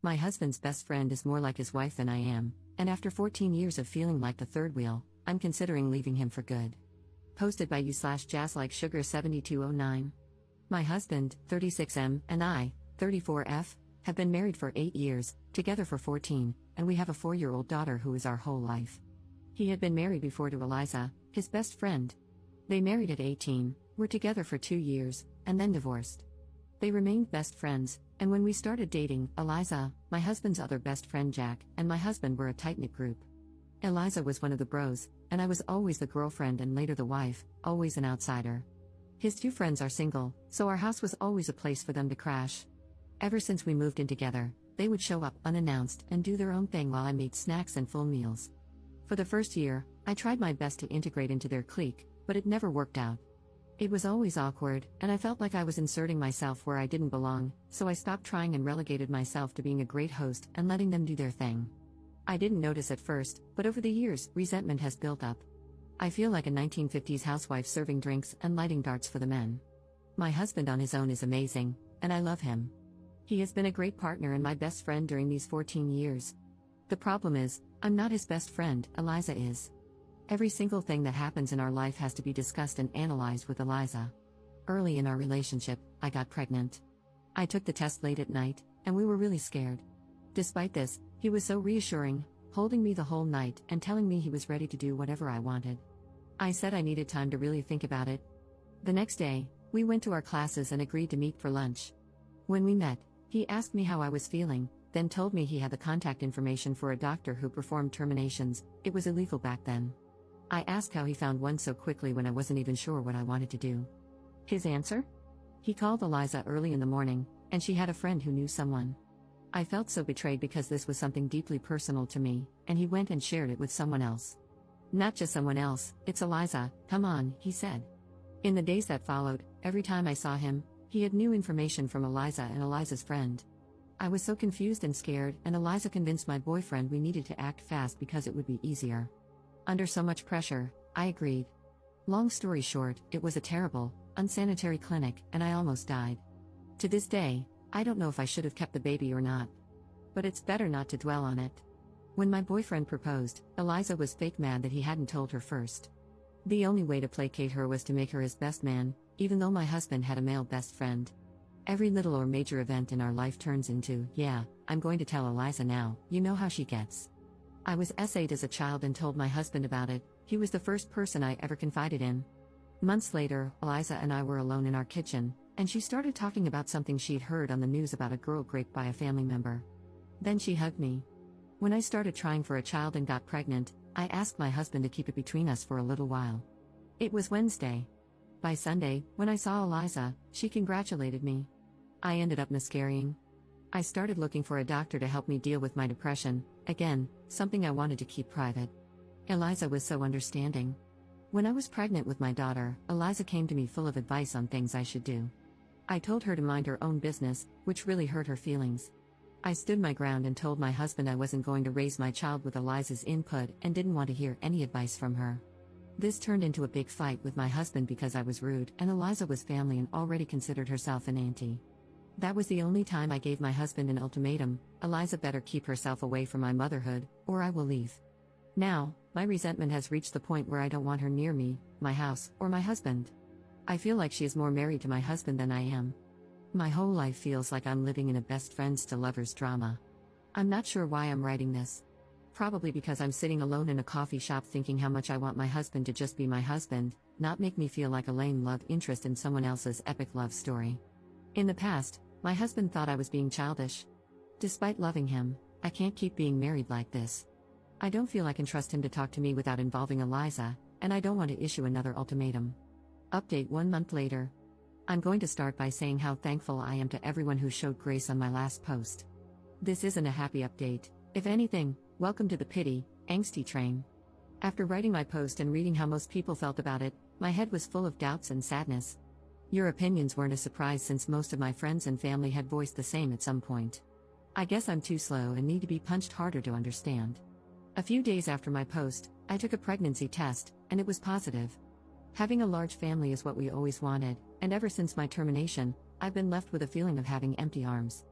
My husband's best friend is more like his wife than I am, and after 14 years of feeling like the third wheel, I'm considering leaving him for good. Posted by you/jazzlikesugar7209. My husband, 36M, and I, 34F, have been married for 8 years, together for 14, and we have a 4-year-old daughter who is our whole life. He had been married before to Eliza, his best friend. They married at 18, were together for 2 years, and then divorced. They remained best friends, and when we started dating, Eliza, my husband's other best friend Jack, and my husband were a tight-knit group. Eliza was one of the bros, and I was always the girlfriend and later the wife, always an outsider. His 2 friends are single, so our house was always a place for them to crash. Ever since we moved in together, they would show up unannounced and do their own thing while I made snacks and full meals. For the first year, I tried my best to integrate into their clique, but it never worked out. It was always awkward, and I felt like I was inserting myself where I didn't belong, so I stopped trying and relegated myself to being a great host and letting them do their thing. I didn't notice at first, but over the years, resentment has built up. I feel like a 1950s housewife serving drinks and lighting darts for the men. My husband on his own is amazing, and I love him. He has been a great partner and my best friend during these 14 years. The problem is, I'm not his best friend, Eliza is. Every single thing that happens in our life has to be discussed and analyzed with Eliza. Early in our relationship, I got pregnant. I took the test late at night, and we were really scared. Despite this, he was so reassuring, holding me the whole night and telling me he was ready to do whatever I wanted. I said I needed time to really think about it. The next day, we went to our classes and agreed to meet for lunch. When we met, he asked me how I was feeling, then told me he had the contact information for a doctor who performed terminations. It was illegal back then. I asked how he found one so quickly when I wasn't even sure what I wanted to do. His answer? He called Eliza early in the morning, and she had a friend who knew someone. I felt so betrayed because this was something deeply personal to me, and he went and shared it with someone else. Not just someone else, it's Eliza, come on, he said. In the days that followed, every time I saw him, he had new information from Eliza and Eliza's friend. I was so confused and scared, and Eliza convinced my boyfriend we needed to act fast because it would be easier. Under so much pressure, I agreed. Long story short, it was a terrible, unsanitary clinic, and I almost died. To this day, I don't know if I should have kept the baby or not. But it's better not to dwell on it. When my boyfriend proposed, Eliza was fake mad that he hadn't told her first. The only way to placate her was to make her his best man, even though my husband had a male best friend. Every little or major event in our life turns into, yeah, I'm going to tell Eliza now, you know how she gets. I was SA'd as a child and told my husband about it. He was the first person I ever confided in. Months later, Eliza and I were alone in our kitchen, and she started talking about something she'd heard on the news about a girl raped by a family member. Then she hugged me. When I started trying for a child and got pregnant, I asked my husband to keep it between us for a little while. It was Wednesday. By Sunday, when I saw Eliza, she congratulated me. I ended up miscarrying. I started looking for a doctor to help me deal with my depression, again, something I wanted to keep private. Eliza was so understanding. When I was pregnant with my daughter, Eliza came to me full of advice on things I should do. I told her to mind her own business, which really hurt her feelings. I stood my ground and told my husband I wasn't going to raise my child with Eliza's input and didn't want to hear any advice from her. This turned into a big fight with my husband because I was rude and Eliza was family and already considered herself an auntie. That was the only time I gave my husband an ultimatum: Eliza better keep herself away from my motherhood, or I will leave. Now, my resentment has reached the point where I don't want her near me, my house, or my husband. I feel like she is more married to my husband than I am. My whole life feels like I'm living in a best friends to lovers drama. I'm not sure why I'm writing this. Probably because I'm sitting alone in a coffee shop thinking how much I want my husband to just be my husband, not make me feel like a lame love interest in someone else's epic love story. In the past, my husband thought I was being childish. Despite loving him, I can't keep being married like this. I don't feel I can trust him to talk to me without involving Eliza, and I don't want to issue another ultimatum. Update 1 month later. I'm going to start by saying how thankful I am to everyone who showed grace on my last post. This isn't a happy update. If anything, welcome to the pity, angsty train. After writing my post and reading how most people felt about it, my head was full of doubts and sadness. Your opinions weren't a surprise since most of my friends and family had voiced the same at some point. I guess I'm too slow and need to be punched harder to understand. A few days after my post, I took a pregnancy test, and it was positive. Having a large family is what we always wanted, and ever since my termination, I've been left with a feeling of having empty arms.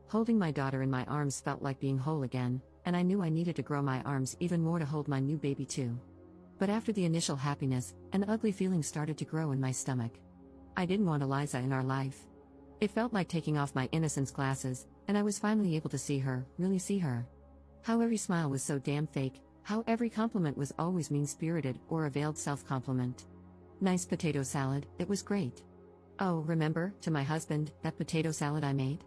Holding my daughter in my arms felt like being whole again, and I knew I needed to grow my arms even more to hold my new baby too. But after the initial happiness, an ugly feeling started to grow in my stomach. I didn't want Eliza in our life. It felt like taking off my innocence glasses, and I was finally able to see her, really see her. How every smile was so damn fake, how every compliment was always mean-spirited or a veiled self-compliment. Nice potato salad, it was great. Oh, remember, to my husband, that potato salad I made?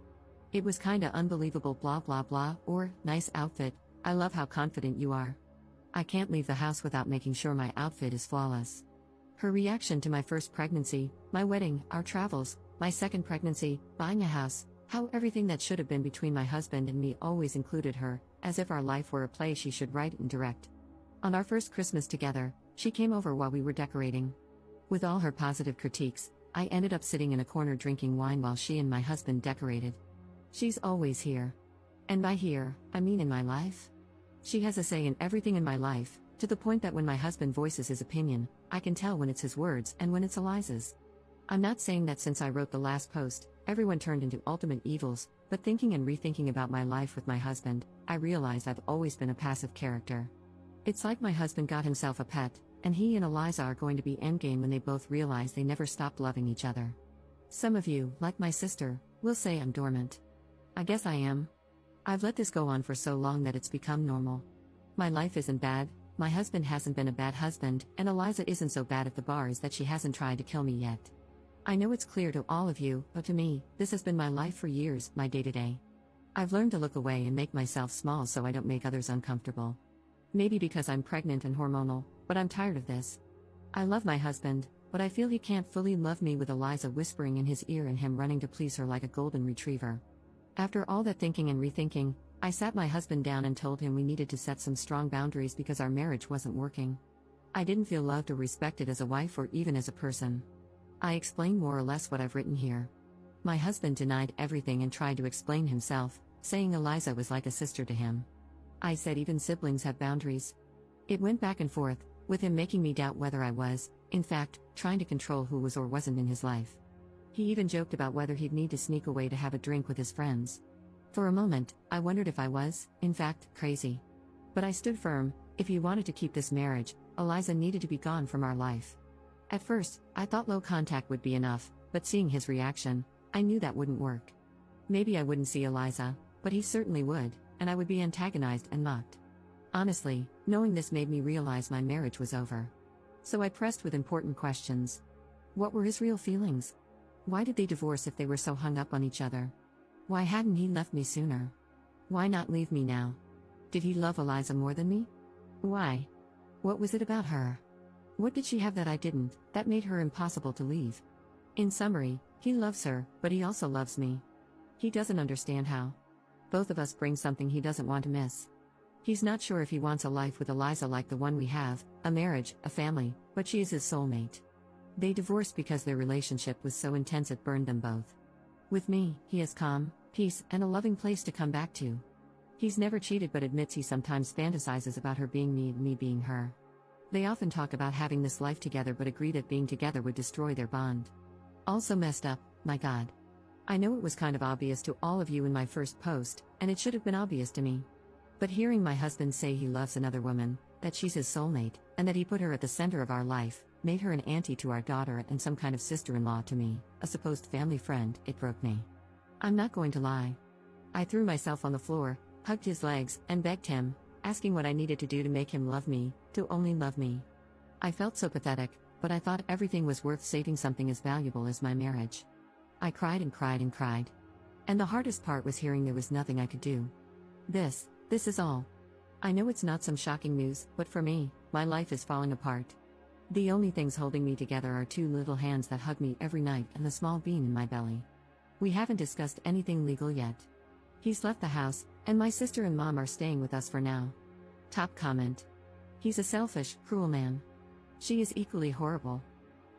It was kinda unbelievable blah blah blah, or, nice outfit, I love how confident you are. I can't leave the house without making sure my outfit is flawless. Her reaction to my first pregnancy, my wedding, our travels, my second pregnancy, buying a house, how everything that should have been between my husband and me always included her, as if our life were a play she should write and direct. On our first Christmas together, she came over while we were decorating. With all her positive critiques, I ended up sitting in a corner drinking wine while she and my husband decorated. She's always here. And by here, I mean in my life. She has a say in everything in my life, to the point that when my husband voices his opinion, I can tell when it's his words and when it's Eliza's. I'm not saying that since I wrote the last post, everyone turned into ultimate evils, but thinking and rethinking about my life with my husband, I realized I've always been a passive character. It's like my husband got himself a pet, and he and Eliza are going to be endgame when they both realize they never stopped loving each other. Some of you, like my sister, will say I'm dormant. I guess I am. I've let this go on for so long that it's become normal. My life isn't bad, my husband hasn't been a bad husband, and Eliza isn't so bad at the bars that she hasn't tried to kill me yet. I know it's clear to all of you, but to me, this has been my life for years, my day-to-day. I've learned to look away and make myself small so I don't make others uncomfortable. Maybe because I'm pregnant and hormonal, but I'm tired of this. I love my husband, but I feel he can't fully love me with Eliza whispering in his ear and him running to please her like a golden retriever. After all that thinking and rethinking, I sat my husband down and told him we needed to set some strong boundaries because our marriage wasn't working. I didn't feel loved or respected as a wife or even as a person. I explained more or less what I've written here. My husband denied everything and tried to explain himself, saying Eliza was like a sister to him. I said even siblings have boundaries. It went back and forth, with him making me doubt whether I was, in fact, trying to control who was or wasn't in his life. He even joked about whether he'd need to sneak away to have a drink with his friends. For a moment, I wondered if I was, in fact, crazy. But I stood firm. If he wanted to keep this marriage, Eliza needed to be gone from our life. At first, I thought low contact would be enough, but seeing his reaction, I knew that wouldn't work. Maybe I wouldn't see Eliza, but he certainly would, and I would be antagonized and mocked. Honestly, knowing this made me realize my marriage was over. So I pressed with important questions. What were his real feelings? Why did they divorce if they were so hung up on each other? Why hadn't he left me sooner? Why not leave me now? Did he love Eliza more than me? Why? What was it about her? What did she have that I didn't, that made her impossible to leave? In summary, he loves her, but he also loves me. He doesn't understand how. Both of us bring something he doesn't want to miss. He's not sure if he wants a life with Eliza like the one we have, a marriage, a family, but she is his soulmate. They divorced because their relationship was so intense it burned them both. With me, he has calm, peace, and a loving place to come back to. He's never cheated but admits he sometimes fantasizes about her being me and me being her. They often talk about having this life together but agree that being together would destroy their bond. Also messed up, my God. I know it was kind of obvious to all of you in my first post, and it should have been obvious to me. But hearing my husband say he loves another woman, that she's his soulmate, and that he put her at the center of our life, made her an auntie to our daughter and some kind of sister-in-law to me, a supposed family friend, it broke me. I'm not going to lie. I threw myself on the floor, hugged his legs, and begged him, asking what I needed to do to make him love me, to only love me. I felt so pathetic, but I thought everything was worth saving something as valuable as my marriage. I cried and cried and cried. And the hardest part was hearing there was nothing I could do. This is all. I know it's not some shocking news, but for me, my life is falling apart. The only things holding me together are two little hands that hug me every night and the small bean in my belly. We haven't discussed anything legal yet. He's left the house, and my sister and mom are staying with us for now. Top comment. He's a selfish, cruel man. She is equally horrible.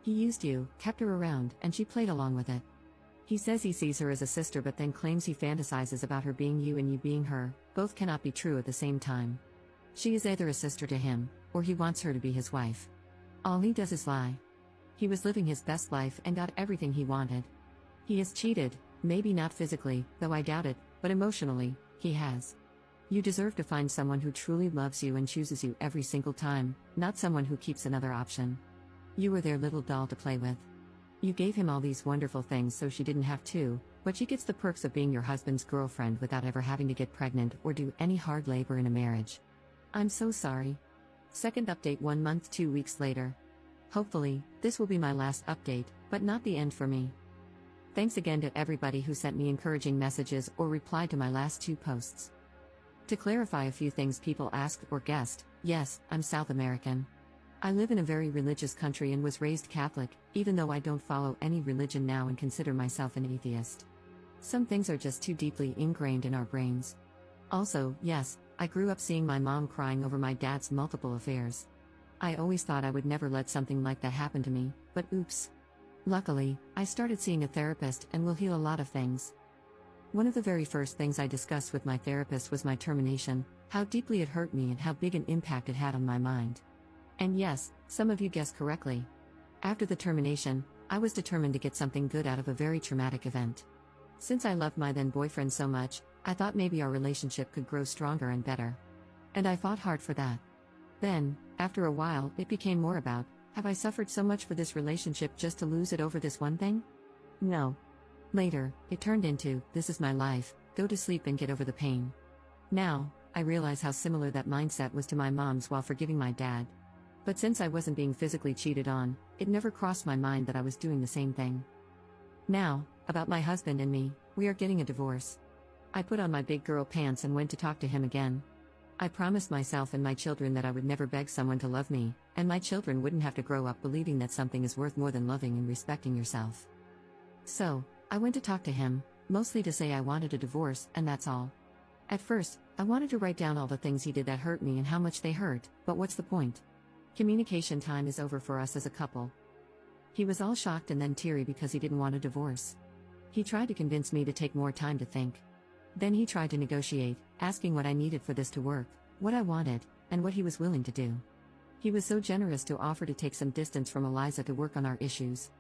He used you, kept her around, and she played along with it. He says he sees her as a sister but then claims he fantasizes about her being you and you being her. Both cannot be true at the same time. She is either a sister to him, or he wants her to be his wife. All he does is lie. He was living his best life and got everything he wanted. He has cheated, maybe not physically, though I doubt it, but emotionally, he has. You deserve to find someone who truly loves you and chooses you every single time, not someone who keeps another option. You were their little doll to play with. You gave him all these wonderful things so she didn't have to, but she gets the perks of being your husband's girlfriend without ever having to get pregnant or do any hard labor in a marriage. I'm so sorry. Second update 1 month 2 weeks later. Hopefully, this will be my last update, but not the end for me. Thanks again to everybody who sent me encouraging messages or replied to my last 2 posts. To clarify a few things people asked or guessed, yes, I'm South American. I live in a very religious country and was raised Catholic, even though I don't follow any religion now and consider myself an atheist. Some things are just too deeply ingrained in our brains. Also, yes, I grew up seeing my mom crying over my dad's multiple affairs. I always thought I would never let something like that happen to me, but oops. Luckily, I started seeing a therapist and will heal a lot of things. One of the very first things I discussed with my therapist was my termination, how deeply it hurt me and how big an impact it had on my mind. And yes, some of you guessed correctly. After the termination, I was determined to get something good out of a very traumatic event. Since I loved my then boyfriend so much, I thought maybe our relationship could grow stronger and better. And I fought hard for that. Then, after a while, it became more about, have I suffered so much for this relationship just to lose it over this one thing? No. Later, it turned into, this is my life, go to sleep and get over the pain. Now, I realize how similar that mindset was to my mom's while forgiving my dad. But since I wasn't being physically cheated on, it never crossed my mind that I was doing the same thing. Now, about my husband and me, we are getting a divorce. I put on my big girl pants and went to talk to him again. I promised myself and my children that I would never beg someone to love me, and my children wouldn't have to grow up believing that something is worth more than loving and respecting yourself. So, I went to talk to him, mostly to say I wanted a divorce, and that's all. At first, I wanted to write down all the things he did that hurt me and how much they hurt, but what's the point? Communication time is over for us as a couple. He was all shocked and then teary because he didn't want a divorce. He tried to convince me to take more time to think. Then he tried to negotiate, asking what I needed for this to work, what I wanted, and what he was willing to do. He was so generous to offer to take some distance from Eliza to work on our issues.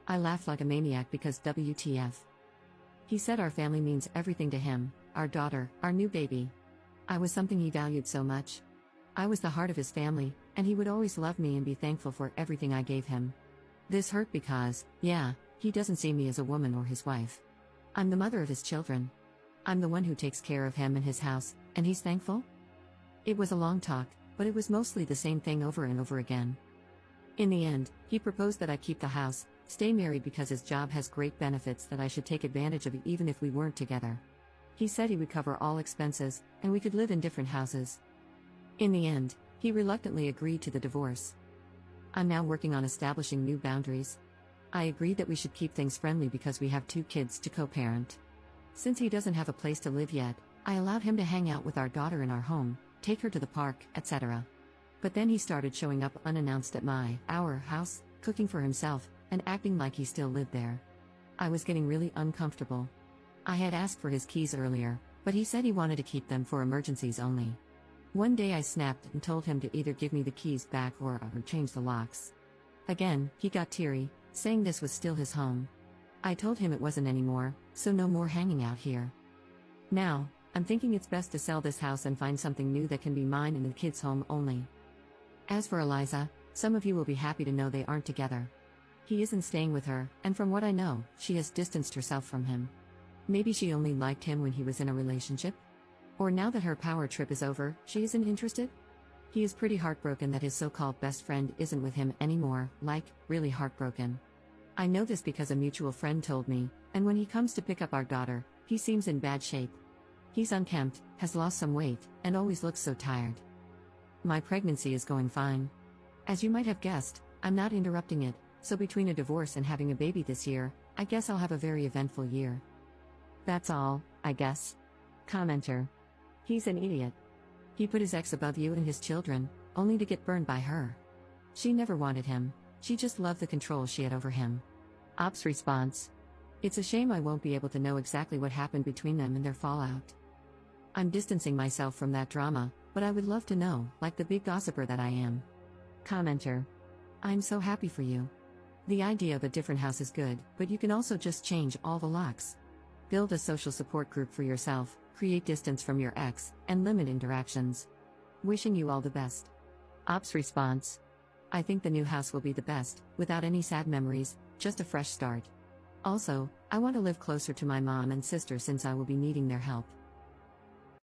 I laughed like a maniac because WTF. He said our family means everything to him, our daughter, our new baby. I was something he valued so much. I was the heart of his family, and he would always love me and be thankful for everything I gave him. This hurt because, yeah, he doesn't see me as a woman or his wife. I'm the mother of his children. I'm the one who takes care of him and his house, and he's thankful? It was a long talk, but it was mostly the same thing over and over again. In the end, he proposed that I keep the house, stay married because his job has great benefits that I should take advantage of even if we weren't together. He said he would cover all expenses, and we could live in different houses. In the end, he reluctantly agreed to the divorce. I'm now working on establishing new boundaries. I agreed that we should keep things friendly because we have 2 kids to co-parent. Since he doesn't have a place to live yet, I allowed him to hang out with our daughter in our home, take her to the park, etc. But then he started showing up unannounced at our house, cooking for himself, and acting like he still lived there. I was getting really uncomfortable. I had asked for his keys earlier, but he said he wanted to keep them for emergencies only. One day I snapped and told him to either give me the keys back or change the locks. Again, he got teary, saying this was still his home. I told him it wasn't anymore, so no more hanging out here. Now, I'm thinking it's best to sell this house and find something new that can be mine and the kids' home only. As for Eliza, some of you will be happy to know they aren't together. He isn't staying with her, and from what I know, she has distanced herself from him. Maybe she only liked him when he was in a relationship? Or now that her power trip is over, she isn't interested? He is pretty heartbroken that his so-called best friend isn't with him anymore, really heartbroken. I know this because a mutual friend told me, and when he comes to pick up our daughter, he seems in bad shape. He's unkempt, has lost some weight, and always looks so tired. My pregnancy is going fine. As you might have guessed, I'm not interrupting it, so between a divorce and having a baby this year, I guess I'll have a very eventful year. That's all, I guess. Commenter. He's an idiot. He put his ex above you and his children, only to get burned by her. She never wanted him, she just loved the control she had over him. Ops response. It's a shame I won't be able to know exactly what happened between them and their fallout. I'm distancing myself from that drama, but I would love to know, like the big gossiper that I am. Commenter. I'm so happy for you. The idea of a different house is good, but you can also just change all the locks. Build a social support group for yourself, create distance from your ex, and limit interactions. Wishing you all the best. Ops response. I think the new house will be the best, without any sad memories, just a fresh start. Also, I want to live closer to my mom and sister since I will be needing their help.